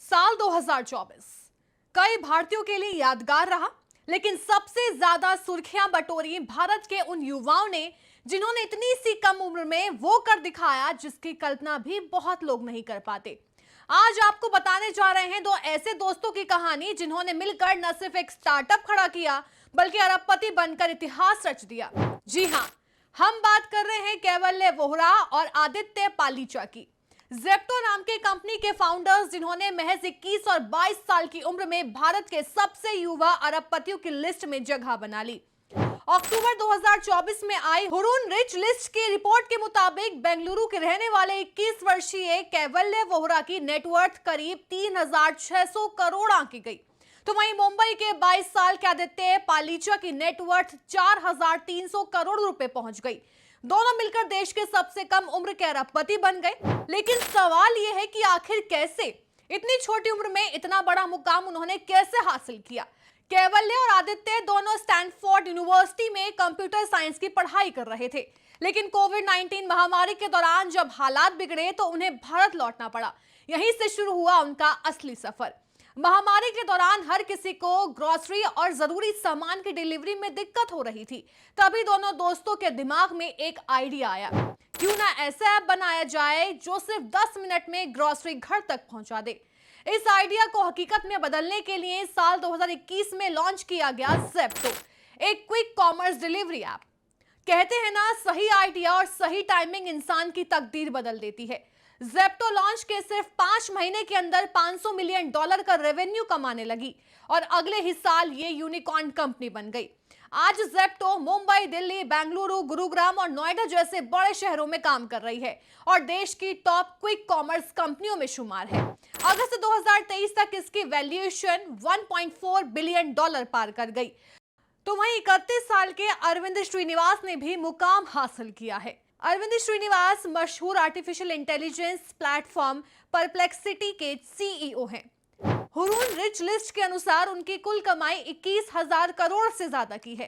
साल 2024 कई भारतीयों के लिए यादगार रहा, लेकिन सबसे ज्यादा सुर्खियां बटोरी भारत के उन युवाओं ने जिन्होंने इतनी सी कम उम्र में वो कर दिखाया जिसकी कल्पना भी बहुत लोग नहीं कर पाते। आज आपको बताने जा रहे हैं दो ऐसे दोस्तों की कहानी जिन्होंने मिलकर न सिर्फ एक स्टार्टअप खड़ा किया बल्कि अरबपति बनकर इतिहास रच दिया। जी हां, हम बात कर रहे हैं कैवल्य वोहरा और आदित्य पालीचा की। ज़ेप्टो नाम के कंपनी के फाउंडर्स जिन्होंने महज 21 और 22 साल की उम्र में भारत के सबसे युवा अरबपतियों की लिस्ट में जगह बना ली। अक्टूबर 2024 में आई हुरून रिच लिस्ट की रिपोर्ट के मुताबिक बेंगलुरु के रहने वाले 21 वर्षीय कैवल्य वोहरा की नेटवर्थ करीब 3,600 करोड़ आंकी गई। तो वहीं मुंबई के 22 साल के आदित्य पालीचा की नेटवर्थ 4,300 करोड़ रुपए पहुंच गई। दोनों मिलकर देश के सबसे कम उम्र के अरबपति बन गए। लेकिन सवाल यह है कि आखिर कैसे इतनी छोटी उम्र में इतना बड़ा मुकाम उन्होंने कैसे हासिल किया। कैवल्य और आदित्य दोनों स्टैनफोर्ड यूनिवर्सिटी में कंप्यूटर साइंस की पढ़ाई कर रहे थे, लेकिन कोविड-19 महामारी के दौरान जब हालात बिगड़े तो उन्हें भारत लौटना पड़ा। यहीं से शुरू हुआ उनका असली सफर। महामारी के दौरान हर किसी को ग्रोसरी और जरूरी सामान की डिलीवरी में दिक्कत हो रही थी। तभी दोनों दोस्तों के दिमाग में एक आइडिया आया, क्यों ना ऐसा ऐप बनाया जाए जो सिर्फ 10 मिनट में ग्रोसरी घर तक पहुंचा दे। इस आइडिया को हकीकत में बदलने के लिए साल 2021 में लॉन्च किया गया ज़ेप्टो, एक क्विक कॉमर्स डिलीवरी ऐप। कहते हैं ना, सही आइडिया और सही टाइमिंग इंसान की तकदीर बदल देती है। ज़ेप्टो लॉन्च के सिर्फ 5 महीने के अंदर $500 मिलियन का रेवेन्यू कमाने लगी और अगले ही साल ये यूनिकॉर्न कंपनी बन गई। आज ज़ेप्टो मुंबई, दिल्ली, बेंगलुरु, गुरुग्राम और नोएडा जैसे बड़े शहरों में काम कर रही है और देश की टॉप क्विक कॉमर्स कंपनियों में शुमार है। अगस्त 2023 तक इसकी वैल्यूएशन $1.4 बिलियन पार कर गई। तो वहीं 31 साल के अरविंद श्रीनिवास ने भी मुकाम हासिल किया है। अरविंद श्रीनिवास मशहूर आर्टिफिशियल इंटेलिजेंस प्लेटफॉर्म परप्लेक्सिटी के सीईओ हैं। हुरून रिच लिस्ट के अनुसार उनकी कुल कमाई 21,000 करोड़ से ज्यादा की है।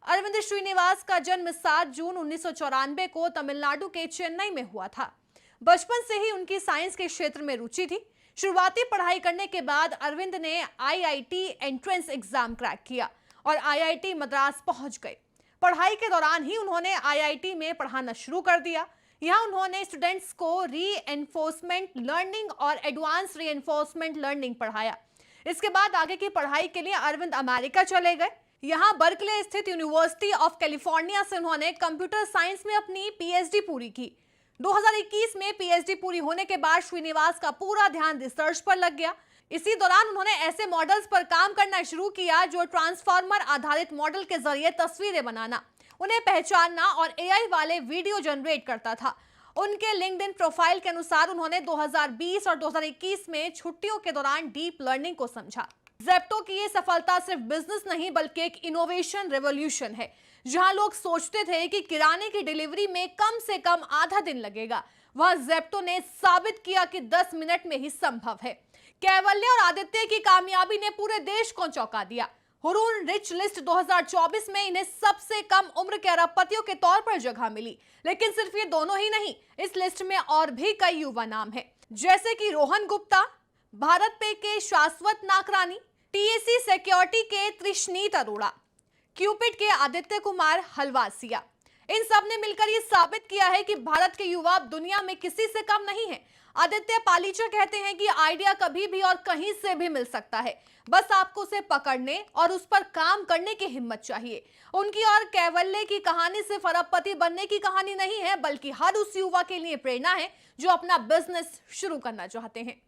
अरविंद श्रीनिवास का जन्म 7 जून 1994 को तमिलनाडु के चेन्नई में हुआ था। बचपन से ही उनकी साइंस के क्षेत्र में रुचि थी। शुरुआती पढ़ाई करने के बाद अरविंद ने आईआईटी एंट्रेंस एग्जाम क्रैक किया और आईआईटी मद्रास पहुंच गए। पढ़ाई के दौरान ही उन्होंने आईआईटी में पढ़ाना शुरू कर दिया। यहाँ उन्होंने स्टूडेंट्स को रीएनफोर्समेंट लर्निंग और एडवांस रीएनफोर्समेंट लर्निंग पढ़ाया। इसके बाद आगे की पढ़ाई के लिए अरविंद अमेरिका चले गए। यहाँ बर्कले स्थित यूनिवर्सिटी ऑफ कैलिफोर्निया से उन्होंने कंप्यूटर साइंस में अपनी पीएचडी पूरी की। 2021 में पीएचडी पूरी होने के बाद श्रीनिवास का पूरा ध्यान रिसर्च पर लग गया। इसी दौरान उन्होंने ऐसे मॉडल्स पर काम करना शुरू किया जो ट्रांसफॉर्मर आधारित मॉडल के जरिए तस्वीरें बनाना, उन्हें पहचानना और एआई वाले वीडियो जनरेट करता था। उनके लिंक्डइन प्रोफाइल के अनुसार उन्होंने 2020 और 2021 में छुट्टियों के दौरान डीप लर्निंग को समझा। ज़ेप्टो की ये सफलता सिर्फ बिजनेस नहीं बल्कि एक इनोवेशन रेवोल्यूशन है। जहां लोग सोचते थे कि किराने की डिलीवरी में कम से कम आधा दिन लगेगा, वहां ज़ेप्टो ने साबित किया कि 10 मिनट में ही संभव है। कैवल्य और आदित्य की कामयाबी ने पूरे देश को चौंका दिया। हुरून रिच लिस्ट 2024 में इन्हें सबसे कम उम्र के अरबपतियों के तौर पर जगह मिली। लेकिन सिर्फ ये दोनों ही नहीं, इस लिस्ट में और भी कई युवा नाम हैं, जैसे कि रोहन गुप्ता, भारत पे के शाश्वत नाकरानी, टीएसी सिक्योरिटी के त्रिशनीत अरोड़ा, क्यूपिड के आदित्य कुमार हलवासिया। इन सब ने मिलकर ये साबित किया है कि भारत के युवा दुनिया में किसी से कम नहीं है। आदित्य पालीचा कहते हैं कि आइडिया कभी भी और कहीं से भी मिल सकता है, बस आपको उसे पकड़ने और उस पर काम करने की हिम्मत चाहिए। उनकी और कैवल्य की कहानी सिर्फ अरबपति बनने की कहानी नहीं है, बल्कि हर उस युवा के लिए प्रेरणा है जो अपना बिजनेस शुरू करना चाहते हैं।